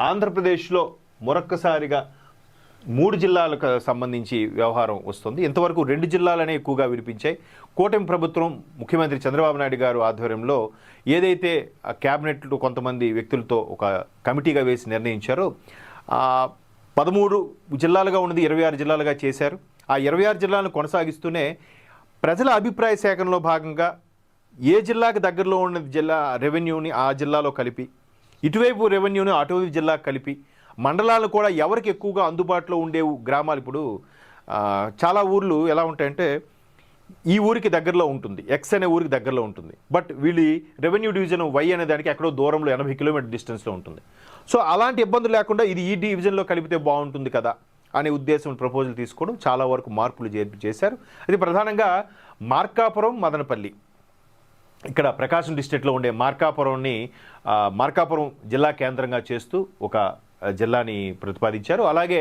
ఆంధ్రప్రదేశ్లో మరొక్కసారిగా 3 జిల్లాలకు సంబంధించి వ్యవహారం వస్తుంది. ఇంతవరకు 2 జిల్లాలనే ఎక్కువగా వినిపించాయి. కూటమి ప్రభుత్వం ముఖ్యమంత్రి చంద్రబాబు నాయుడు గారు ఆధ్వర్యంలో ఏదైతే క్యాబినెట్లో కొంతమంది వ్యక్తులతో ఒక కమిటీగా వేసి నిర్ణయించారో 13 జిల్లాలుగా ఉన్నది 26 జిల్లాలుగా చేశారు. ఆ 26 జిల్లాలను కొనసాగిస్తూనే ప్రజల అభిప్రాయ సేకరణలో భాగంగా ఏ జిల్లాకు దగ్గరలో ఉన్న జిల్లా రెవెన్యూని ఆ జిల్లాలో కలిపి, ఇటువైపు రెవెన్యూని అటువైపు జిల్లాకు కలిపి, మండలాలు కూడా ఎవరికి ఎక్కువగా అందుబాటులో ఉండే గ్రామాలు. ఇప్పుడు చాలా ఊర్లు ఎలా ఉంటాయంటే ఈ ఊరికి దగ్గరలో ఉంటుంది, ఎక్స్ అనే ఊరికి దగ్గరలో ఉంటుంది, బట్ వీళ్ళ రెవెన్యూ డివిజన్ వై అనే దానికి ఎక్కడో దూరంలో 80 కిలోమీటర్ డిస్టెన్స్లో ఉంటుంది. సో అలాంటి ఇబ్బందులు లేకుండా ఇది ఈ డివిజన్లో కలిపితే బాగుంటుంది కదా అనే ఉద్దేశం ప్రపోజల్ తీసుకోవడం, చాలా వరకు మార్పులు చేశారు. అది ప్రధానంగా మార్కాపురం, మదనపల్లి, ఇక్కడ ప్రకాశం డిస్ట్రిక్ట్లో ఉండే మార్కాపురం జిల్లా కేంద్రంగా చేస్తూ ఒక జిల్లాని ప్రతిపాదించారు. అలాగే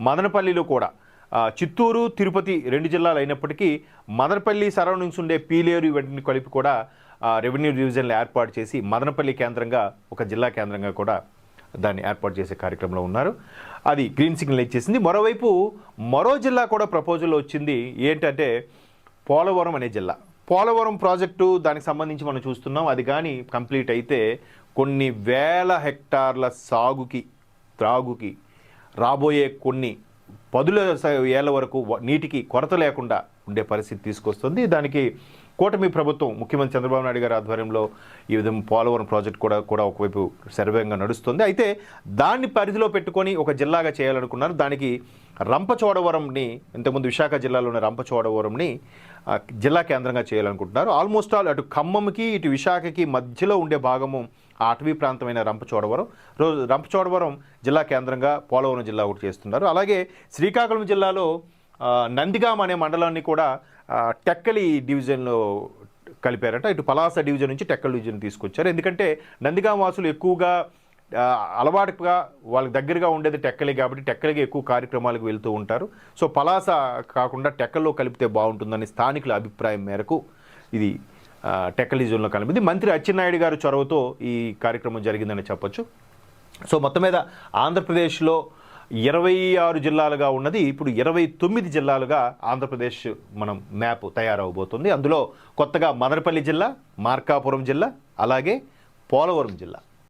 మదనపల్లిలో కూడా చిత్తూరు, తిరుపతి 2 జిల్లాలు అయినప్పటికీ మదనపల్లి సరౌండింగ్స్ ఉండే పీలేరు ఇవన్నీ కలిపి కూడా రెవెన్యూ డివిజన్లు ఏర్పాటు చేసి మదనపల్లి కేంద్రంగా ఒక జిల్లా కేంద్రంగా కూడా దాన్ని ఏర్పాటు చేసే కార్యక్రమంలో ఉన్నారు. అది గ్రీన్ సిగ్నల్ ఇచ్చేసింది. మరోవైపు మరో జిల్లా కూడా ప్రపోజల్ వచ్చింది. ఏంటంటే పోలవరం అనే జిల్లా. పోలవరం ప్రాజెక్టు దానికి సంబంధించి మనం చూస్తున్నాం. అది కానీ కంప్లీట్ అయితే కొన్ని వేల హెక్టార్ల సాగుకి, త్రాగుకి రాబోయే కొన్ని 10 ఏళ్ల వరకు నీటికి కొరత లేకుండా ఉండే పరిస్థితి తీసుకొస్తుంది. దానికి కూటమి ప్రభుత్వం ముఖ్యమంత్రి చంద్రబాబు నాయుడు గారి ఆధ్వర్యంలో ఈ విధంగా పోలవరం ప్రాజెక్ట్ కూడా ఒకవైపు సర్వేగంగా నడుస్తుంది. అయితే దాన్ని పరిధిలో పెట్టుకొని ఒక జిల్లాగా చేయాలనుకున్నారు. దానికి రంపచోడవరంని, ఇంతకుముందు విశాఖ జిల్లాలో ఉన్న రంపచోడవరంని జిల్లా కేంద్రంగా చేయాలనుకుంటున్నారు. ఆల్మోస్ట్ ఆల్ అటు ఖమ్మంకి ఇటు విశాఖకి మధ్యలో ఉండే భాగము ఆ అటవీ ప్రాంతమైన రంపచోడవరం జిల్లా కేంద్రంగా పోలవరం జిల్లా ఒకటి చేస్తున్నారు. అలాగే శ్రీకాకుళం జిల్లాలో నందిగామ అనే మండలాన్ని కూడా టెక్కలి డివిజన్లో కలిపారట. ఇటు పలాస డివిజన్ నుంచి టెక్కలి డివిజన్ తీసుకొచ్చారు. ఎందుకంటే నందిగామ వాసులు ఎక్కువగా అలవాటుగా వాళ్ళకి దగ్గరగా ఉండేది టెక్కలి కాబట్టి టెక్కలికి ఎక్కువ కార్యక్రమాలకు వెళ్తూ ఉంటారు. సో పలాస కాకుండా టెక్కల్లో కలిపితే బాగుంటుందని స్థానికుల అభిప్రాయం మేరకు ఇది టెక్కలి డివిజన్లో కలిపింది. మంత్రి అచ్చెన్నాయుడు గారు చొరవతో ఈ కార్యక్రమం జరిగిందని చెప్పొచ్చు. సో మొత్తం మీద ఆంధ్రప్రదేశ్లో 26 జిల్లాలుగా ఉన్నది ఇప్పుడు 29 జిల్లాలుగా ఆంధ్రప్రదేశ్ మనం మ్యాప్ తయారవబోతుంది. అందులో కొత్తగా మదనపల్లి జిల్లా, మార్కాపురం జిల్లా, అలాగే పోలవరం జిల్లా